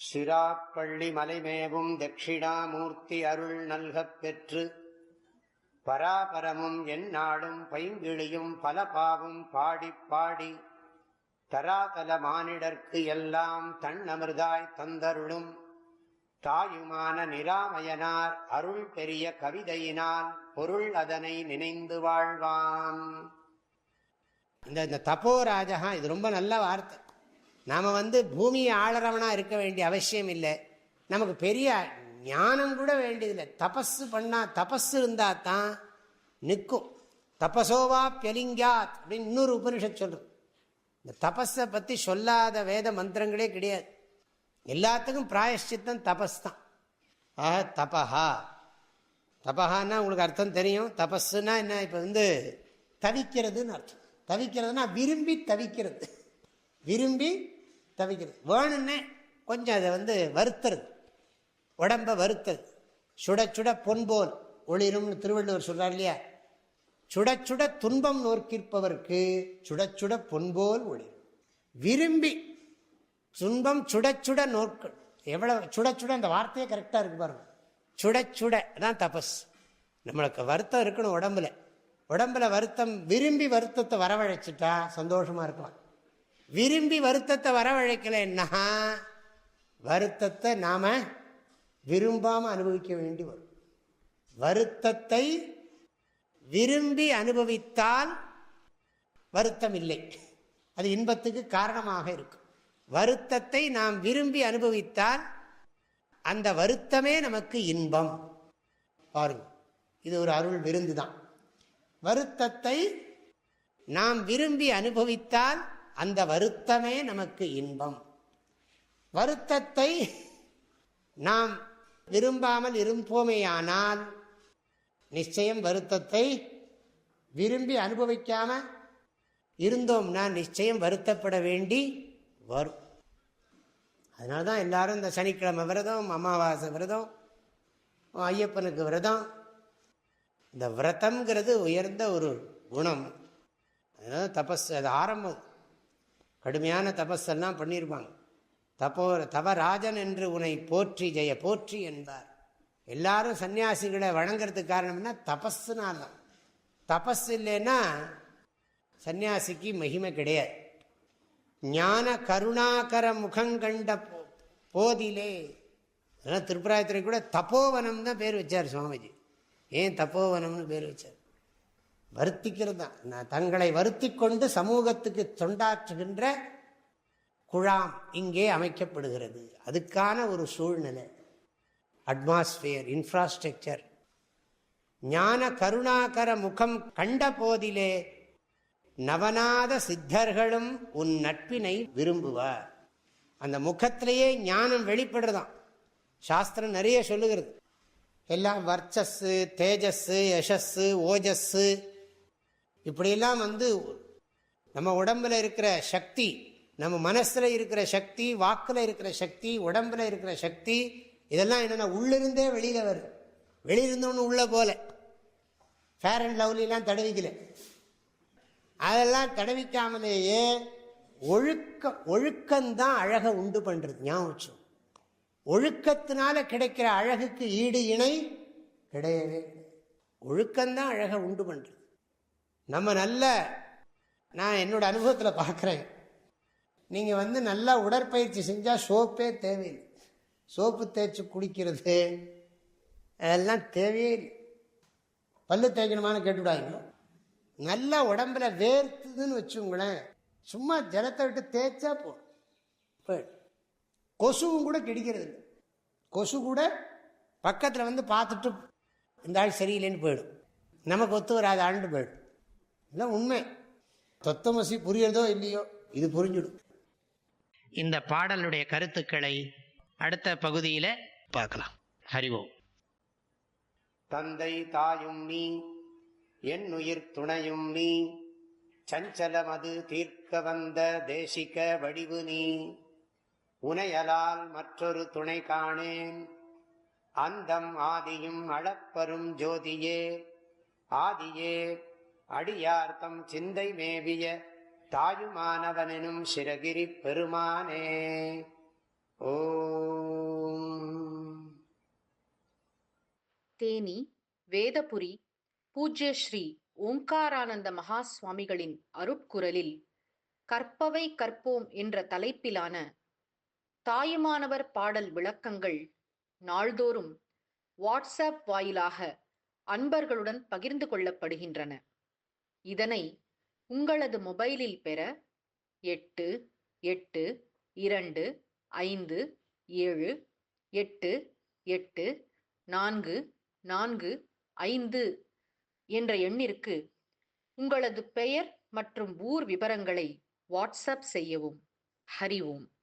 சிராப்பள்ளி மலைமேவும் தட்சிணாமூர்த்தி அருள் நல்கப் பெற்று பராபரமும் எந்நாடும் பைங்கிழியும் பல பாவும் பாடிப் பாடி தராதல மானிடர்க்கு எல்லாம் தன்னமிர்தாய் தந்தருளும் தாயுமான நிராமயனார் அருள் பெரிய கவிதையினால் பொருள் அதனை நினைந்து வாழ்வான். இந்த தபோராஜகா இது ரொம்ப நல்ல வார்த்தை. நாம் பூமியை ஆளறவனா இருக்க வேண்டிய அவசியம் இல்லை, நமக்கு பெரிய ஞானம் கூட வேண்டியதில்லை. தபஸு பண்ணா, தபஸு இருந்தா தான் நிற்கும். தபசோவா பியலிங்காத் அப்படின்னு இன்னொரு உபனிஷத் சொல்றது. இந்த தபஸை பற்றி சொல்லாத வேத மந்திரங்களே கிடையாது. எல்லாத்துக்கும் பிராயஷ்சித்தம் தபஸ் தான். ஆஹா தபஹா, தபஹான்னா உங்களுக்கு அர்த்தம் தெரியும். தபஸுன்னா என்ன? இப்போ தவிக்கிறதுன்னு அர்த்தம். தவிக்கிறதுனா விரும்பி தவிக்கிறது, விரும்பி தவிக்கிறது. வேணும்னே கொஞ்சம் அதை வருத்துறது, உடம்பை வருத்தது. சுட சுட பொன்போல் ஒளிரும்னு திருவள்ளுவர் சொல்றார் இல்லையா? சுட சுட துன்பம் நோக்கிற்பவர்க்கு சுட சுட பொன்போல் ஒளிரும். விரும்பி துன்பம் சுட சுட நோக்கு. எவ்வளவு சுட சுட, அந்த வார்த்தையே கரெக்டாக இருக்கு பாருங்க. சுட சுட தான் தபஸ். நம்மளுக்கு வருத்தம் இருக்கணும் உடம்புல. உடம்புல வருத்தம், விரும்பி வருத்தத்தை வரவழைச்சிட்டா சந்தோஷமா இருக்கலாம். விரும்பி வருத்தத்தை வரவழைக்கலைன்னா வருத்தத்தை நாம விரும்பாம அனுபவிக்க வேண்டி வரும். வருத்தத்தை விரும்பி அனுபவித்தால் வருத்தம் இல்லை, அது இன்பத்துக்கு காரணமாக இருக்கும். வருத்தத்தை நாம் விரும்பி அனுபவித்தால் அந்த வருத்தமே நமக்கு இன்பம். பாருங்க, இது ஒரு அருள் விருந்து தான். வருத்தத்தை நாம் விரும்பி அனுபவித்தால் அந்த வருத்தமே நமக்கு இன்பம். வருத்தத்தை நாம் விரும்பாமல் இருப்போமேயானால் நிச்சயம் வருத்தத்தை விரும்பி அனுபவிக்காம இருந்தோம்னா நிச்சயம் வருத்தப்பட வேண்டி வரும். அதனால்தான் எல்லாரும் இந்த சனிக்கிழமை விரதம், அமாவாசை விரதம், ஐயப்பனுக்கு விரதம். இந்த விரதம்ங்கிறது உயர்ந்த ஒரு குணம். அதனால தபஸ், அது ஆரம்பம். கடுமையான தபஸெல்லாம் பண்ணியிருப்பாங்க. தவராஜன் என்று உன்னை போற்றி ஜெய போற்றி என்பார். எல்லாரும் சன்னியாசிகளை வணங்கிறதுக்கு காரணம்னா தபஸ்னால. தபஸ் இல்லைன்னா சன்னியாசிக்கு மகிமை கிடையாது. ஞான கருணாகர முகங்கண்ட போதிலே, அதெல்லாம் திருப்பராயத்துறை கூட தப்போவனம் தான் பேர் வச்சார் சுவாமிஜி. ஏன் தப்போவனம்னு பேர் வச்சார்? வருத்திக்கிறது தான். தங்களை வருத்தி கொண்டு சமூகத்துக்கு தொண்டாற்றுகின்ற குழாம் இங்கே அமைக்கப்படுகிறது. அதுக்கான ஒரு சூழ்நிலை, அட்மாஸ்பியர், இன்ஃப்ராஸ்ட்ரக்சர். ஞான கருணாகர முகம் கண்ட போதிலே நவநாத சித்தர்களும் உன் நட்பினை விரும்புவார். அந்த முகத்திலேயே ஞானம் வெளிப்படுறதான். சாஸ்திரம் நிறைய சொல்லுகிறது. எல்லாம் வர்ச்சஸ்ஸு, தேஜஸ்ஸு, யசஸ்ஸு, ஓஜஸ்ஸு, இப்படியெல்லாம் நம்ம உடம்புல இருக்கிற சக்தி, நம்ம மனசில் இருக்கிற சக்தி, வாக்கில் இருக்கிற சக்தி, உடம்புல இருக்கிற சக்தி, இதெல்லாம் என்னென்னா உள்ளிருந்தே வெளியில் வரும். வெளியிருந்தோன்னு உள்ள போல. ஃபேர் அண்ட் லவ்லிலாம் தடவிக்கல, அதெல்லாம் தடவிக்காமலேயே ஒழுக்கம்தான் அழகை உண்டு பண்ணுறது. ஞாபகம், ஒழுக்கத்தினால கிடைக்கிற அழகுக்கு ஈடு இணை கிடையவே. ஒழுக்கம்தான் அழகை உண்டு பண்ணுறது. நம்ம நான் என்னோட அனுபவத்தில் பார்க்குறேன். நீங்கள் நல்லா உடற்பயிற்சி செஞ்சால் சோப்பே தேவையில்லை. சோப்பு தேய்ச்சி குடிக்கிறது அதெல்லாம் தேவையே இல்லை. பல்லு தேய்க்கணுமான்னு கேட்டுவிடாங்க. நல்லா உடம்புல வேர்த்துதுன்னு வச்சுங்களேன், சும்மா ஜலத்தை விட்டு தேய்ச்சா போதும். கொசுவும் கூட கிடைக்கிறது இல்லை. கொசு கூட பக்கத்தில் பார்த்துட்டு இந்த ஆள் சரியில்லைன்னு போயிடும். நமக்கு ஒத்து வராது ஆண்டு போயிடும். இல்லை உண்மை. தத்துவமசி புரியறதோ இல்லையோ, இது புரிஞ்சிடும். இந்த பாடலுடைய கருத்துக்களை அடுத்த பகுதியில் பார்க்கலாம். ஹரி ஓம். தந்தை தாயும் நீ, என் உயிர் துணையும் நீ, சஞ்சலமது தீர்க்க வந்த தேசிக வடிவு நீ, உனையலால் மற்றொரு துணை காணேன், அந்தம் ஆதியும் அளப்பரும் ஜோதியே, ஆதியே அடியார்த்தம் சிந்தை மேவிய தாயுமானவனும் சிரகிரி பெருமானே. ஓ தேனி, வேதபுரி பூஜ்ய ஸ்ரீ ஓங்காரானந்த மகா சுவாமிகளின் அருட்குரலில் கற்பவை கற்போம் என்ற தலைப்பிலான தாயுமானவர் பாடல் விளக்கங்கள் நாள்தோறும் வாட்ஸ்அப் வாயிலாக அன்பர்களுடன் பகிர்ந்து கொள்ளப்படுகின்றன. இதனை உங்களது மொபைலில் பெற 8825 என்ற எண்ணிற்கு உங்களது பெயர் மற்றும் ஊர் விவரங்களை வாட்ஸ்அப் செய்யவும். ஹரி ஓம்.